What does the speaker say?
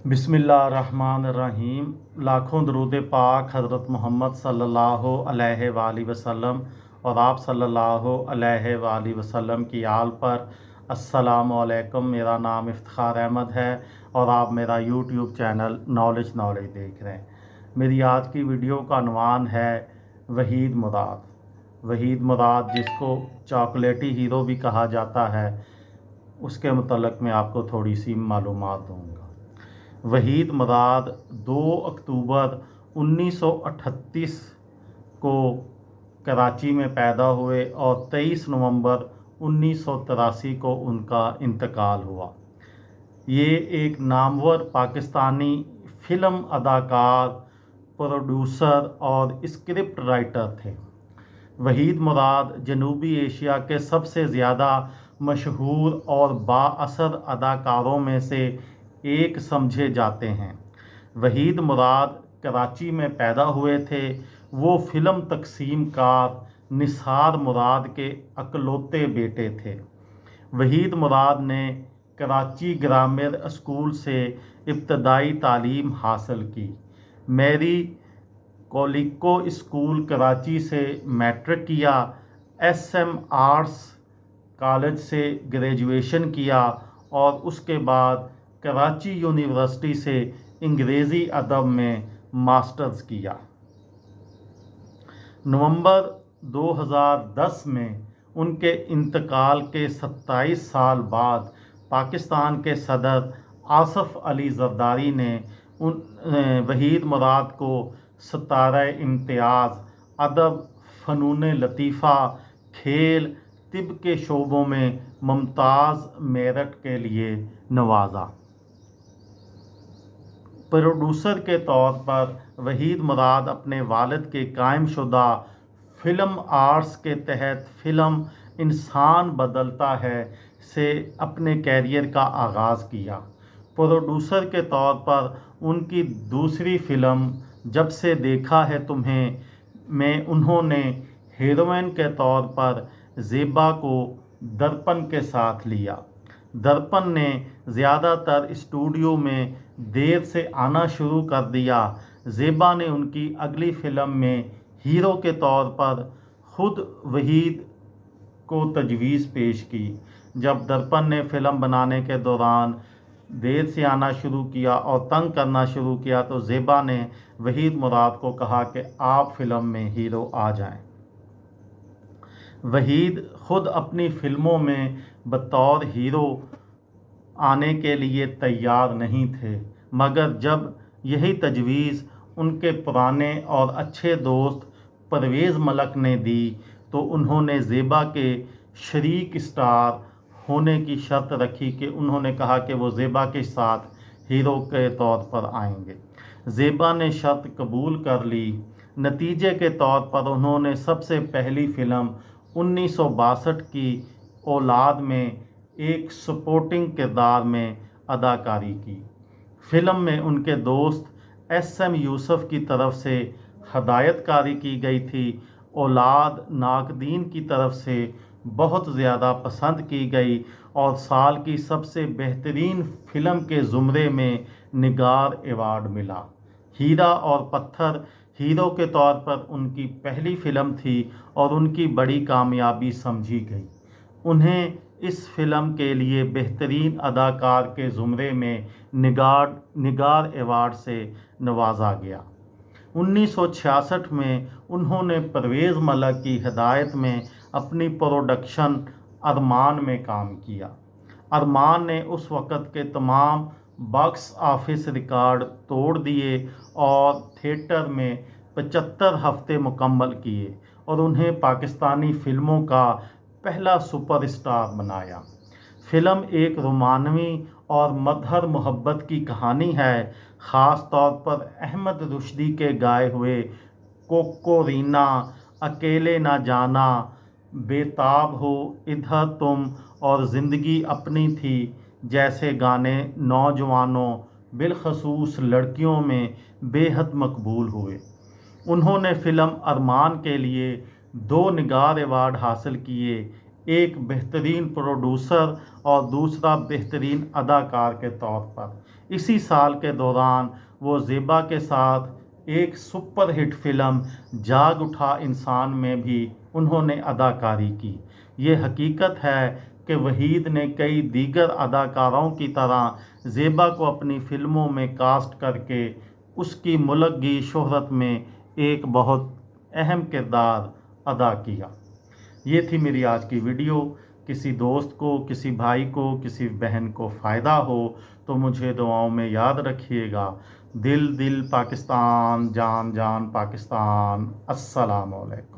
बिस्मिल्लाहिर्रहमानिर्रहीम। लाखों दरूद पाक हज़रत मोहम्मद सल्लल्लाहु अलैहि वसल्लम और आप सल्लल्लाहु अलैहि वसल्लम की आल पर। अस्सलामु अलैकुम। मेरा नाम इफ्तिखार अहमद है और आप मेरा यूट्यूब चैनल नॉलेज देख रहे हैं। मेरी आज की वीडियो का अनवान है वहीद मुराद। वहीद मुराद जिसको चॉकलेटी हीरो भी कहा जाता है, उसके मुतल्लिक़ मैं आपको थोड़ी सी मालूमात दूँगा। वहीद मुराद 2 अक्टूबर 1938 को कराची में पैदा हुए और 23 नवंबर 1983 को उनका इंतकाल हुआ। ये एक नामवर पाकिस्तानी फ़िल्म अदाकार, प्रोड्यूसर और स्क्रिप्ट राइटर थे। वहीद मुराद जनूबी एशिया के सबसे ज़्यादा मशहूर और बाअसर अदाकारों में से एक समझे जाते हैं। वहीद मुराद कराची में पैदा हुए थे। वो फ़िल्म तकसीम कार निसार मुराद के अकलौते बेटे थे। वहीद मुराद ने कराची ग्रामर स्कूल से इब्तदाई तालीम हासिल की। मैरी कोलिको स्कूल कराची से मैट्रिक किया। SM आर्ट्स कॉलेज से ग्रेजुएशन किया और उसके बाद कराची यूनिवर्सिटी से अंग्रेज़ी अदब में मास्टर्स किया। नवंबर 2010 में उनके इंतकाल के 27 साल बाद पाकिस्तान के सदर आसफ़ अली ज़रदारी ने वहीद मुराद को सितारे इम्तियाज़ अदब, फ़नून लतीफ़ा, खेल, तिब के शोबों में मुमताज़ मेरिट के लिए नवाजा। प्रोड्यूसर के तौर पर वहीद मुराद अपने वालिद के कायम शुदा फ़िल्म आर्ट्स के तहत फ़िल्म इंसान बदलता है से अपने कैरियर का आगाज़ किया। प्रोड्यूसर के तौर पर उनकी दूसरी फ़िल्म जब से देखा है तुम्हें में उन्होंने हीरोइन के तौर पर ज़ेबा को दर्पण के साथ लिया। दर्पण ने ज़्यादातर स्टूडियो में देर से आना शुरू कर दिया। ज़ेबा ने उनकी अगली फ़िल्म में हीरो के तौर पर ख़ुद वहीद को तजवीज़ पेश की। जब दर्पण ने फ़िल्म बनाने के दौरान देर से आना शुरू किया और तंग करना शुरू किया तो ज़ेबा ने वहीद मुराद को कहा कि आप फ़िल्म में हीरो आ जाएं। वहीद ख़ुद अपनी फ़िल्मों में बतौर हीरो आने के लिए तैयार नहीं थे, मगर जब यही तजवीज़ उनके पुराने और अच्छे दोस्त परवेज़ मलक ने दी तो उन्होंने ज़ेबा के शरीक स्टार होने की शर्त रखी कि उन्होंने कहा कि वो ज़ेबा के साथ हीरो के तौर पर आएंगे। ज़ेबा ने शर्त कबूल कर ली। नतीजे के तौर पर उन्होंने सबसे पहली फ़िल्म 1962 की औलाद में एक सपोर्टिंग किरदार में अदाकारी की। फ़िल्म में उनके दोस्त SM यूसुफ की तरफ से हदायतकारी की गई थी। औलाद नाकदीन की तरफ से बहुत ज़्यादा पसंद की गई और साल की सबसे बेहतरीन फ़िल्म के ज़ुमरे में निगार अवार्ड मिला। हीरा और पत्थर हीरो के तौर पर उनकी पहली फ़िल्म थी और उनकी बड़ी कामयाबी समझी गई। उन्हें इस फ़िल्म के लिए बेहतरीन अदाकार के ज़ुमरे में निगार अवार्ड से नवाजा गया। 1966 में उन्होंने परवेज़ मलक की हिदायत में अपनी प्रोडक्शन अरमान में काम किया। अरमान ने उस वक़्त के तमाम बॉक्स ऑफिस रिकॉर्ड तोड़ दिए और थिएटर में 75 हफ़्ते मुकम्मल किए और उन्हें पाकिस्तानी फ़िल्मों का पहला सुपरस्टार बनाया। फ़िल्म एक रोमानवी और मधुर मोहब्बत की कहानी है, ख़ास तौर पर अहमद रुश्दी के गाए हुए कोकोरीना, अकेले ना जाना, बेताब हो, इधर तुम और ज़िंदगी अपनी थी जैसे गाने नौजवानों बिलखसूस लड़कियों में बेहद मकबूल हुए। उन्होंने फ़िल्म अरमान के लिए 2 निगार अवार्ड हासिल किए, ایک بہترین پروڈیوسر اور دوسرا بہترین اداکار کے طور پر۔ اسی سال کے دوران وہ زیبا کے ساتھ ایک سپر ہٹ فلم جاگ اٹھا انسان میں بھی انہوں نے اداکاری کی۔ یہ حقیقت ہے کہ وحید نے کئی دیگر اداکاروں کی طرح زیبا کو اپنی فلموں میں کاسٹ کر کے اس کی ملک گیر شہرت میں ایک بہت اہم کردار ادا کیا۔ یہ تھی میری آج کی ویڈیو۔ کسی دوست کو، کسی بھائی کو، کسی بہن کو فائدہ ہو تو مجھے دعاؤں میں یاد رکھیے گا۔ دل دل پاکستان، جان جان پاکستان۔ السلام علیکم۔